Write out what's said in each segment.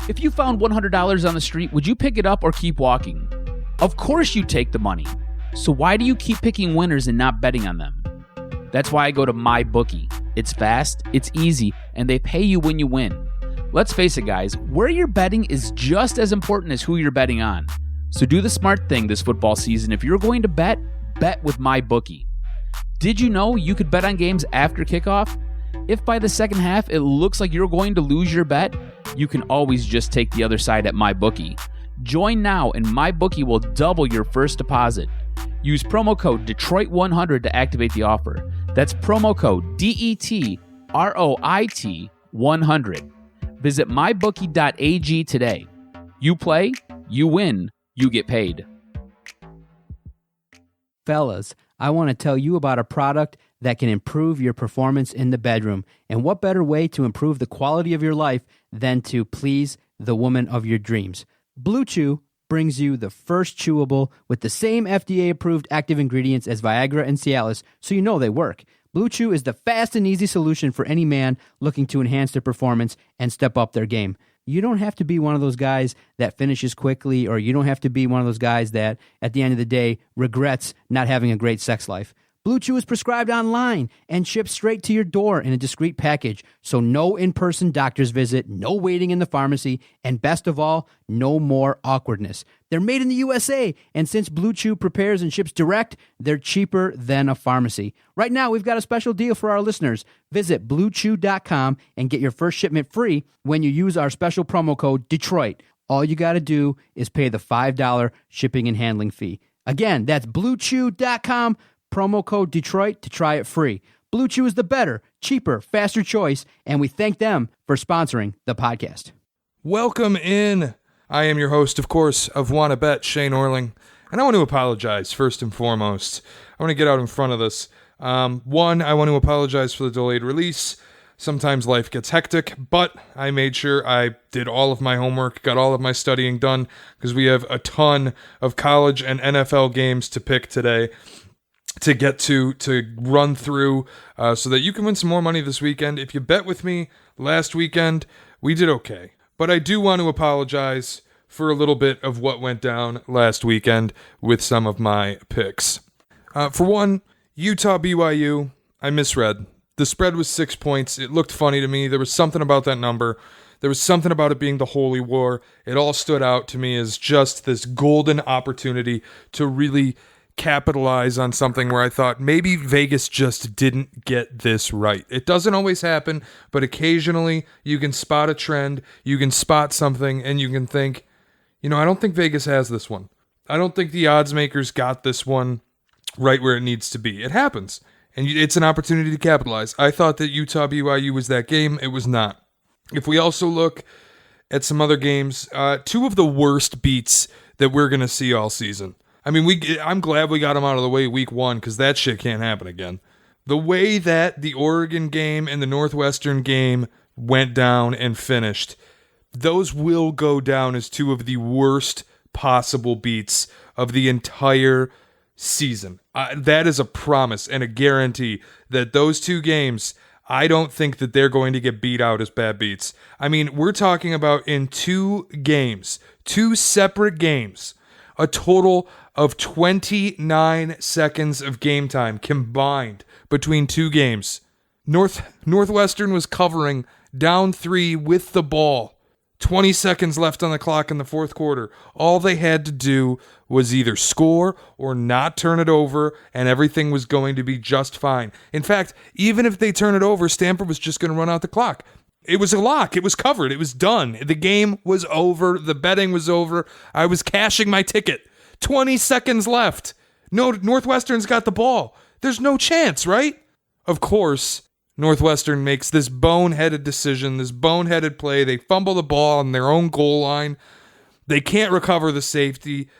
If you found $100 on the street, would you pick it up or keep walking? Of course you take the money. So why do you keep picking winners and not betting on them? That's why I go to MyBookie. It's fast, it's easy, and they pay you when you win. Let's face it, guys, where you're betting is just as important as who you're betting on. So do the smart thing this football season. If you're going to bet with MyBookie. Did you know you could bet on games after kickoff? If by the second half it looks like you're going to lose your bet, you can always just take the other side at MyBookie. Join now and MyBookie will double your first deposit. Use promo code Detroit100 to activate the offer. That's promo code DETROIT100. Visit mybookie.ag today. You play, you win, you get paid. Fellas, I want to tell you about a product that can improve your performance in the bedroom. And what better way to improve the quality of your life than to please the woman of your dreams? Blue Chew brings you the first chewable with the same FDA-approved active ingredients as Viagra and Cialis, so you know they work. Blue Chew is the fast and easy solution for any man looking to enhance their performance and step up their game. You don't have to be one of those guys that finishes quickly, or you don't have to be one of those guys that, at the end of the day, regrets not having a great sex life. Blue Chew is prescribed online and shipped straight to your door in a discreet package, so no in-person doctor's visit, no waiting in the pharmacy, and best of all, no more awkwardness. They're made in the USA, and since Blue Chew prepares and ships direct, they're cheaper than a pharmacy. Right now, we've got a special deal for our listeners. Visit BlueChew.com and get your first shipment free when you use our special promo code Detroit. All you got to do is pay the $5 shipping and handling fee. Again, that's BlueChew.com. Promo code Detroit to try it free. Blue Chew is the better, cheaper, faster choice, and we thank them for sponsoring the podcast. Welcome in. I am your host, of course, of Wanna Bet, Shane Orling, and I want to apologize first and foremost. I want to get out in front of this. One, I want to apologize for the delayed release. Sometimes life gets hectic, but I made sure I did all of my homework, got all of my studying done, because we have a ton of college and NFL games to pick today. To get to run through so that you can win some more money this weekend. If you bet with me last weekend, we did okay. But I do want to apologize for a little bit of what went down last weekend with some of my picks. For one, Utah BYU, I misread. The spread was 6 points. It looked funny to me. There was something about that number. There was something about it being the Holy War. It all stood out to me as just this golden opportunity to really capitalize on something where I thought maybe Vegas just didn't get this right. It doesn't always happen, but occasionally you can spot a trend, you can spot something, and you can think, I don't think Vegas has this one. I don't think the odds makers got this one right where it needs to be. It happens, and it's an opportunity to capitalize. I thought that Utah BYU was that game. It was not. If we also look at some other games, two of the worst beats that we're going to see all season. I mean, I'm glad we got them out of the way week one, because that shit can't happen again. The way that the Oregon game and the Northwestern game went down and finished, those will go down as two of the worst possible beats of the entire season. That is a promise and a guarantee that those two games, I don't think that they're going to get beat out as bad beats. I mean, we're talking about in two separate games, a total of 29 seconds of game time combined between two games. Northwestern was covering down 3 with the ball. 20 seconds left on the clock in the fourth quarter. All they had to do was either score or not turn it over, and everything was going to be just fine. In fact, even if they turn it over, Stanford was just going to run out the clock. It was a lock. It was covered. It was done. The game was over. The betting was over. I was cashing my ticket. 20 seconds left. No, Northwestern's got the ball. There's no chance, right? Of course, Northwestern makes this boneheaded decision, this boneheaded play. They fumble the ball on their own goal line. They can't recover the safety,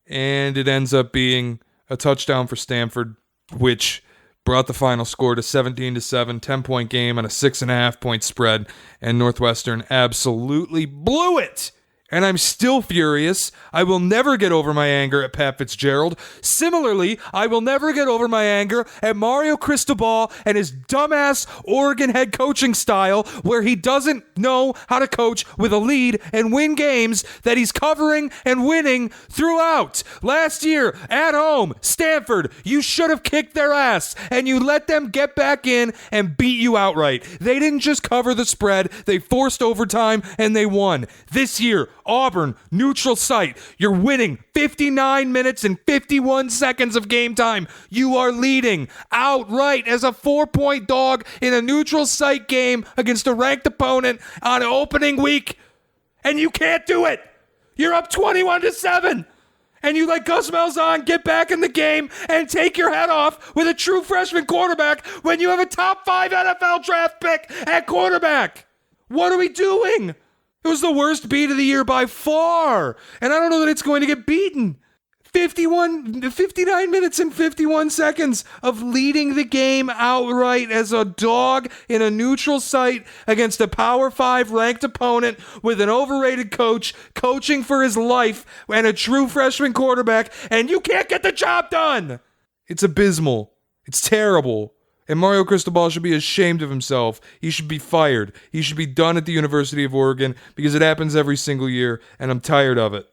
and it ends up being a touchdown for Stanford, which brought the final score to 17-7, 10-point game on a 6.5-point spread, and Northwestern absolutely blew it And I'm still furious. I will never get over my anger at Pat Fitzgerald. Similarly, I will never get over my anger at Mario Cristobal and his dumbass Oregon head coaching style where he doesn't know how to coach with a lead and win games that he's covering and winning throughout. Last year, at home, Stanford, you should have kicked their ass and you let them get back in and beat you outright. They didn't just cover the spread, they forced overtime and they won. This year, Auburn, neutral site. You're winning 59 minutes and 51 seconds of game time. You are leading outright as a 4-point dog in a neutral site game against a ranked opponent on opening week. And you can't do it. You're up 21-7. And you let Gus Malzahn get back in the game and take your head off with a true freshman quarterback when you have a top 5 NFL draft pick at quarterback. What are we doing? It was the worst beat of the year by far. And I don't know that it's going to get beaten. 59 minutes and 51 seconds of leading the game outright as a dog in a neutral site against a Power 5 ranked opponent with an overrated coach coaching for his life and a true freshman quarterback, and you can't get the job done. It's abysmal. It's terrible. And Mario Cristobal should be ashamed of himself. He should be fired. He should be done at the University of Oregon because it happens every single year, and I'm tired of it.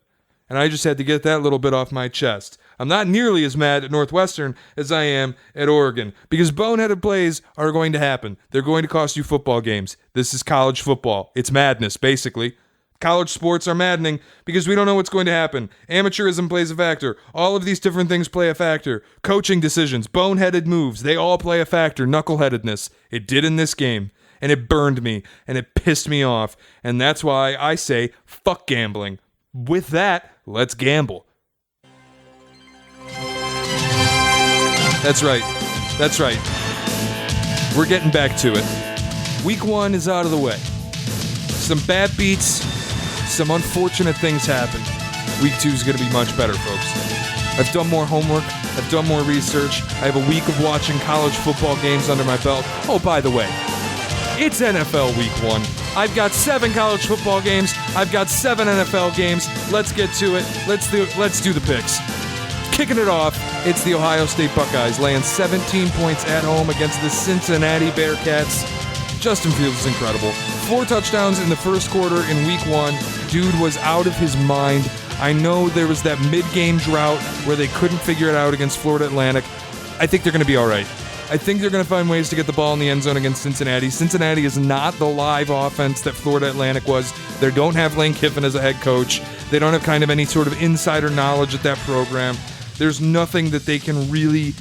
And I just had to get that little bit off my chest. I'm not nearly as mad at Northwestern as I am at Oregon because boneheaded plays are going to happen. They're going to cost you football games. This is college football. It's madness, basically. College sports are maddening because we don't know what's going to happen. Amateurism plays a factor. All of these different things play a factor. Coaching decisions, boneheaded moves, they all play a factor. Knuckleheadedness. It did in this game. And it burned me. And it pissed me off. And that's why I say, fuck gambling. With that, let's gamble. That's right. That's right. We're getting back to it. Week 1 is out of the way. Some bad beats. Some unfortunate things happen. Week 2 is going to be much better, folks. I've done more homework. I've done more research. I have a week of watching college football games under my belt. Oh, by the way, it's NFL Week 1. I've got 7 college football games. I've got 7 NFL games. Let's get to it. Let's do the picks. Kicking it off, it's the Ohio State Buckeyes laying 17 points at home against the Cincinnati Bearcats. Justin Fields is incredible. 4 touchdowns in the first quarter in Week 1. Dude was out of his mind. I know there was that mid-game drought where they couldn't figure it out against Florida Atlantic. I think they're going to be all right. I think they're going to find ways to get the ball in the end zone against Cincinnati. Cincinnati is not the live offense that Florida Atlantic was. They don't have Lane Kiffin as a head coach. They don't have kind of any sort of insider knowledge at that program. There's nothing that they can really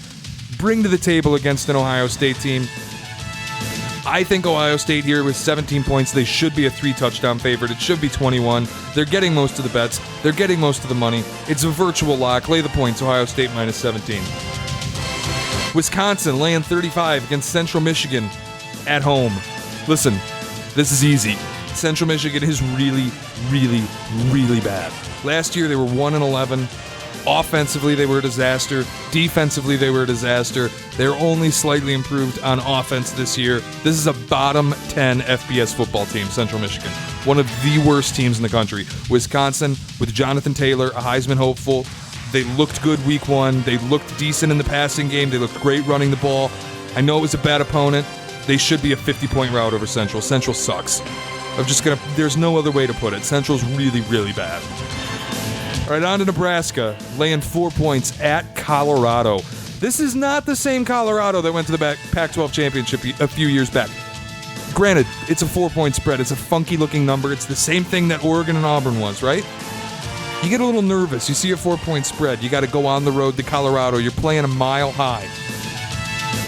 bring to the table against an Ohio State team. I think Ohio State here with 17 points, they should be a 3-touchdown favorite. It should be 21. They're getting most of the bets. They're getting most of the money. It's a virtual lock. Lay the points. Ohio State minus 17. Wisconsin laying 35 against Central Michigan at home. Listen, this is easy. Central Michigan is really, really, really bad. Last year they were 1-11. Offensively, they were a disaster. Defensively, they were a disaster. They're only slightly improved on offense this year. This is a bottom 10 FBS football team, Central Michigan. One of the worst teams in the country. Wisconsin, with Jonathan Taylor, a Heisman hopeful. They looked good Week 1. They looked decent in the passing game. They looked great running the ball. I know it was a bad opponent. They should be a 50-point rout over Central. Central sucks. There's no other way to put it. Central's really, really bad. All right, on to Nebraska, laying 4 points at Colorado. This is not the same Colorado that went to the Pac-12 championship a few years back. Granted, it's a 4-point spread. It's a funky-looking number. It's the same thing that Oregon and Auburn was, right? You get a little nervous. You see a 4-point spread. You got to go on the road to Colorado. You're playing a mile high.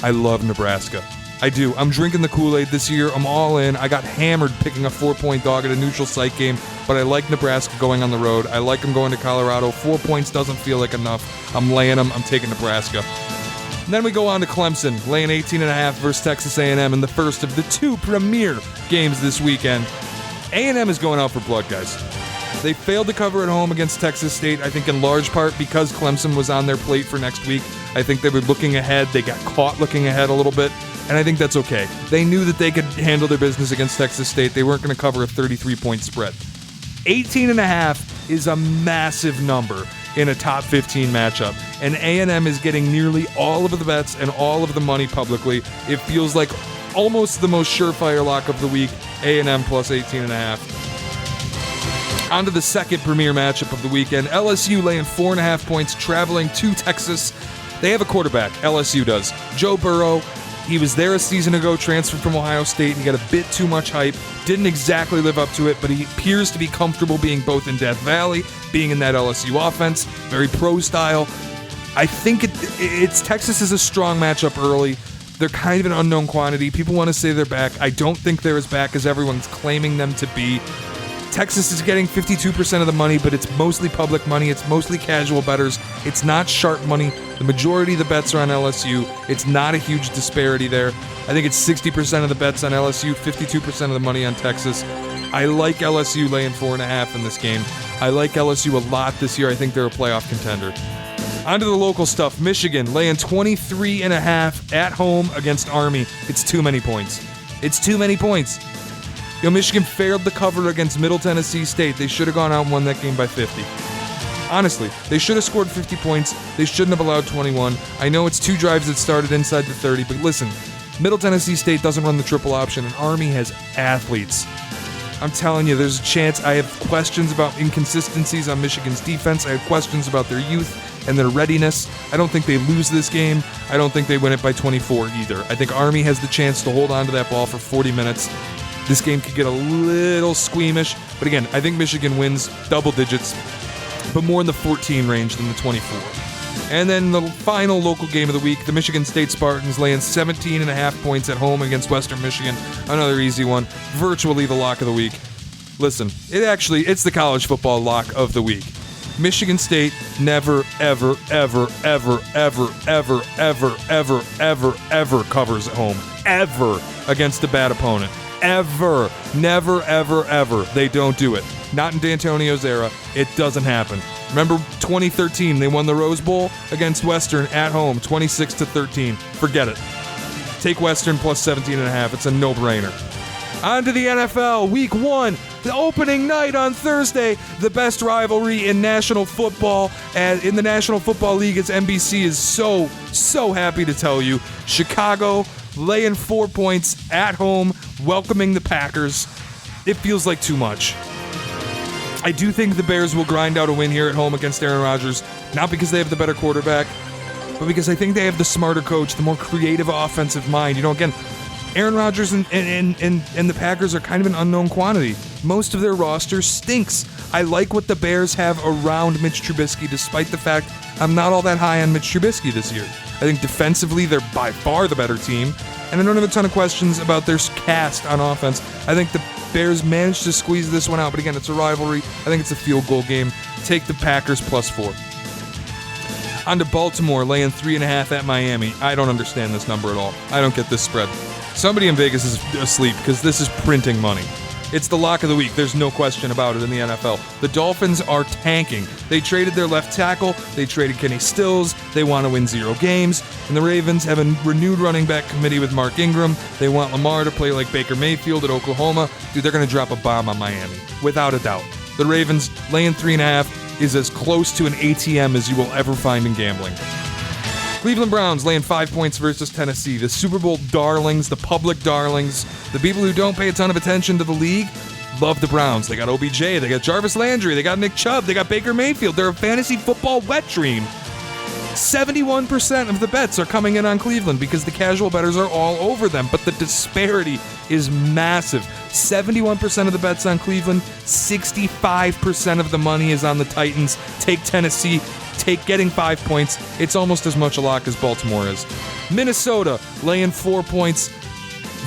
I love Nebraska. I do. I'm drinking the Kool-Aid this year. I'm all in. I got hammered picking a 4-point dog at a neutral site game, but I like Nebraska going on the road. I like them going to Colorado. 4 points doesn't feel like enough. I'm laying them. I'm taking Nebraska. And then we go on to Clemson, laying 18.5 versus Texas A&M in the first of the 2 premier games this weekend. A&M is going out for blood, guys. They failed to cover at home against Texas State, I think in large part because Clemson was on their plate for next week. I think they were looking ahead. They got caught looking ahead a little bit, and I think that's okay. They knew that they could handle their business against Texas State. They weren't going to cover a 33-point spread. 18.5 is a massive number in a top 15 matchup, and A&M is getting nearly all of the bets and all of the money publicly. It feels like almost the most surefire lock of the week, A&M plus 18.5. On to the second premier matchup of the weekend. LSU laying 4.5 points, traveling to Texas. They have a quarterback, LSU does. Joe Burrow. He was there a season ago, transferred from Ohio State. He got a bit too much hype. Didn't exactly live up to it, but he appears to be comfortable being both in Death Valley, being in that LSU offense, very pro style. I think it's Texas is a strong matchup early. They're kind of an unknown quantity. People want to say they're back. I don't think they're as back as everyone's claiming them to be. Texas is getting 52% of the money, but it's mostly public money. It's mostly casual bettors. It's not sharp money. The majority of the bets are on LSU. It's not a huge disparity there. I think it's 60% of the bets on LSU, 52% of the money on Texas. I like LSU laying 4.5 in this game. I like LSU a lot this year. I think they're a playoff contender. On to the local stuff. Michigan laying 23.5 at home against Army. It's too many points. It's too many points. Michigan failed the cover against Middle Tennessee State. They should have gone out and won that game by 50. Honestly, they should have scored 50 points. They shouldn't have allowed 21. I know it's 2 drives that started inside the 30, but listen, Middle Tennessee State doesn't run the triple option, and Army has athletes. I'm telling you, there's a chance. I have questions about inconsistencies on Michigan's defense. I have questions about their youth and their readiness. I don't think they lose this game. I don't think they win it by 24 either. I think Army has the chance to hold on to that ball for 40 minutes. This game could get a little squeamish, but again, I think Michigan wins double digits, but more in the 14 range than the 24. And then the final local game of the week, the Michigan State Spartans laying 17.5 points at home against Western Michigan. Another easy one, virtually the lock of the week. Listen, it's the college football lock of the week. Michigan State never, ever, ever, ever, ever, ever, ever, ever, ever, ever covers at home. Ever against a bad opponent. Ever. Never, ever, ever. They don't do it. Not in D'Antonio's era. It doesn't happen. Remember 2013, they won the Rose Bowl against Western at home, 26-13. Forget it. Take Western plus 17.5. It's a no-brainer. On to the NFL, Week 1, the opening night on Thursday, the best rivalry in national football, and in the National Football League, it's NBC is so happy to tell you. Chicago laying 4 points at home, welcoming the Packers. It feels like too much. I do think the Bears will grind out a win here at home against Aaron Rodgers, not because they have the better quarterback, but because I think they have the smarter coach, the more creative offensive mind. Again, Aaron Rodgers and the Packers are kind of an unknown quantity. Most of their roster stinks. I like what the Bears have around Mitch Trubisky, despite the fact I'm not all that high on Mitch Trubisky this year. I think defensively, they're by far the better team, and I don't have a ton of questions about their cast on offense. I think the Bears managed to squeeze this one out, but again, it's a rivalry. I think it's a field goal game. Take the Packers plus 4. On to Baltimore, laying 3.5 at Miami. I don't understand this number at all. I don't get this spread. Somebody in Vegas is asleep because this is printing money. It's the lock of the week. There's no question about it in the NFL. The Dolphins are tanking. They traded their left tackle. They traded Kenny Stills. They want to win 0 games. And the Ravens have a renewed running back committee with Mark Ingram. They want Lamar to play like Baker Mayfield at Oklahoma. Dude, they're going to drop a bomb on Miami, without a doubt. The Ravens laying 3.5 is as close to an ATM as you will ever find in gambling. Cleveland Browns laying 5 points versus Tennessee. The Super Bowl darlings, the public darlings, the people who don't pay a ton of attention to the league love the Browns. They got OBJ, they got Jarvis Landry, they got Nick Chubb, they got Baker Mayfield. They're a fantasy football wet dream. 71% of the bets are coming in on Cleveland because the casual bettors are all over them, but the disparity is massive. 71% of the bets on Cleveland, 65% of the money is on the Titans. Take Tennessee. Take getting 5 points. It's almost as much a lock as Baltimore is. Minnesota laying 4 points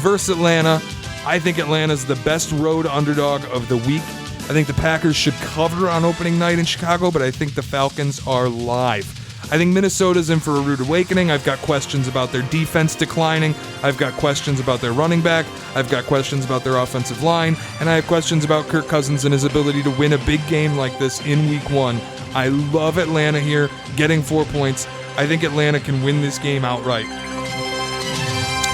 versus Atlanta. I think Atlanta's the best road underdog of the week. I think the Packers should cover on opening night in Chicago, but I think the Falcons are live. I think Minnesota's in for a rude awakening. I've got questions about their defense declining. I've got questions about their running back. I've got questions about their offensive line. And I have questions about Kirk Cousins and his ability to win a big game like this in Week 1. I love Atlanta here, getting 4 points. I think Atlanta can win this game outright.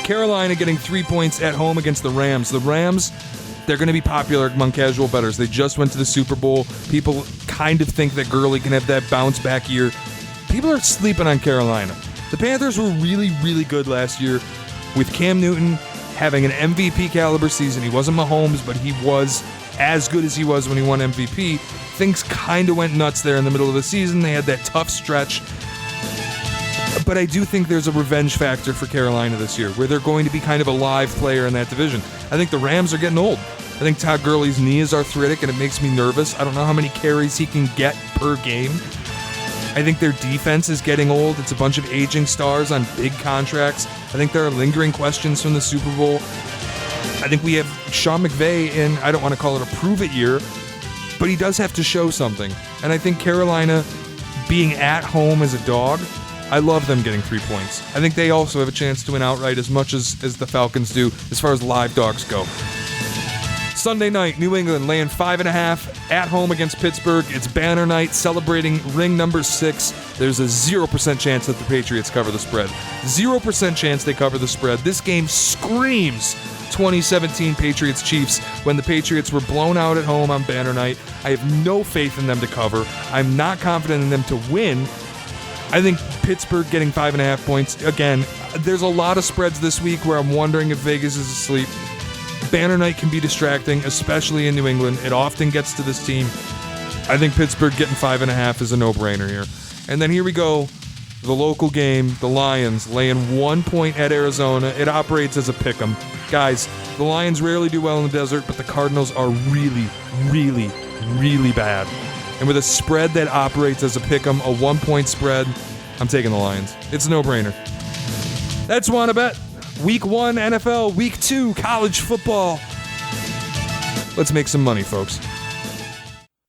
Carolina getting 3 points at home against the Rams. The Rams They're going to be popular among casual bettors. They just went to the Super Bowl. People kind of think that Gurley can have that bounce back year. People are sleeping on Carolina. The Panthers were really, really good last year with Cam Newton having an MVP caliber season. He wasn't Mahomes, but he was as good as he was when he won MVP. Things kind of went nuts there in the middle of the season. They had that tough stretch. But I do think there's a revenge factor for Carolina this year, where they're going to be kind of a live player in that division. I think the Rams are getting old. I think Todd Gurley's knee is arthritic, and it makes me nervous. I don't know how many carries he can get per game. I think their defense is getting old. It's a bunch of aging stars on big contracts. I think there are lingering questions from the Super Bowl. I think we have Sean McVay in, I don't want to call it a prove-it year, but he does have to show something. And I think Carolina being at home as a dog, I love them getting 3 points. I think they also have a chance to win outright as much as the Falcons do as far as live dogs go. Sunday night, New England laying 5.5 at home against Pittsburgh. It's banner night, celebrating ring number 6. There's a 0% chance that the Patriots cover the spread. 0% chance they cover the spread. This game screams 2017 Patriots-Chiefs when the Patriots were blown out at home on banner night. I have no faith in them to cover. I'm not confident in them to win. I think Pittsburgh getting 5.5 points. Again, there's a lot of spreads this week where I'm wondering if Vegas is asleep. Banner night can be distracting, especially in New England. It often gets to this team. I think Pittsburgh getting 5.5 is a no-brainer here. And then here we go, the local game, the Lions laying 1 point at Arizona. It operates as a pick'em. Guys, the Lions rarely do well in the desert, but the Cardinals are really, really, really bad. And with a spread that operates as a pick'em, a 1 point spread, I'm taking the Lions. It's a no-brainer. That's Wanna Bet. Week 1 NFL, Week 2 college football. Let's make some money, folks.